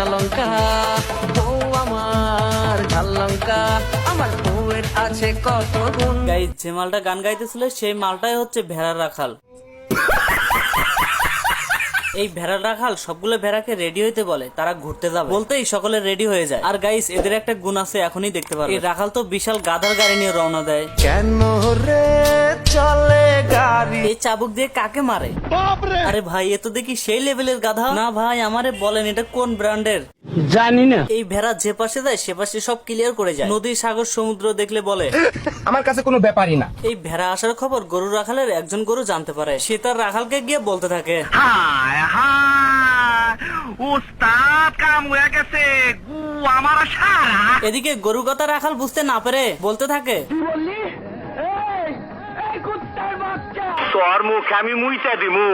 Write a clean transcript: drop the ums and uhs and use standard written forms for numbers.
কাঁচা লঙ্কা, বউ আমার ঝাল লঙ্কা, আমার বউয়ের আছে কত গুণ। গাইস, যে মালটা গান গাইতেছিল সেই মালটাই হচ্ছে ভেড়ার রাখাল। এই ভেড়ার রাখাল সবগুলো ভেড়াকে রেডি হইতে বলে, তারা ঘুরতে যাবে বলতেই সকলে রেডি হয়ে যায়। আর গাইস, এদের একটা গুণ আছে, এখনই দেখতে পারবে। এই রাখাল তো বিশাল গাধার গাড়ি নিয়ে রওনা দেয়। কেন রে চলে গাড়ি? এই চাবুক দিয়ে কাকে মারে? আরে ভাই, এ তো দেখি সেই লেভেলের গাধা। না ভাই, আমারে বলেন এটা কোন ব্র্যান্ডের? জানি না। এই ভেড়া যে পাশে যায় সে পাশে সব ক্লিয়ার করে যায়। নদী, সাগর, সমুদ্র দেখলে বলে আমার কাছে কোনো ব্যাপারই না। এই ভেড়া আসার খবর গরু রাখালের একজন গরু জানতে পারে। সে তার রাখালকে গিয়ে বলতে থাকে, হায় হায়, উস্তাদ কাম হয়ে গেছে, গু আমার সারা। এদিকে গরু কথা রাখাল বুঝতে না পেরে বলতে থাকে, তোর মুখে আমি মুইটা দিমু।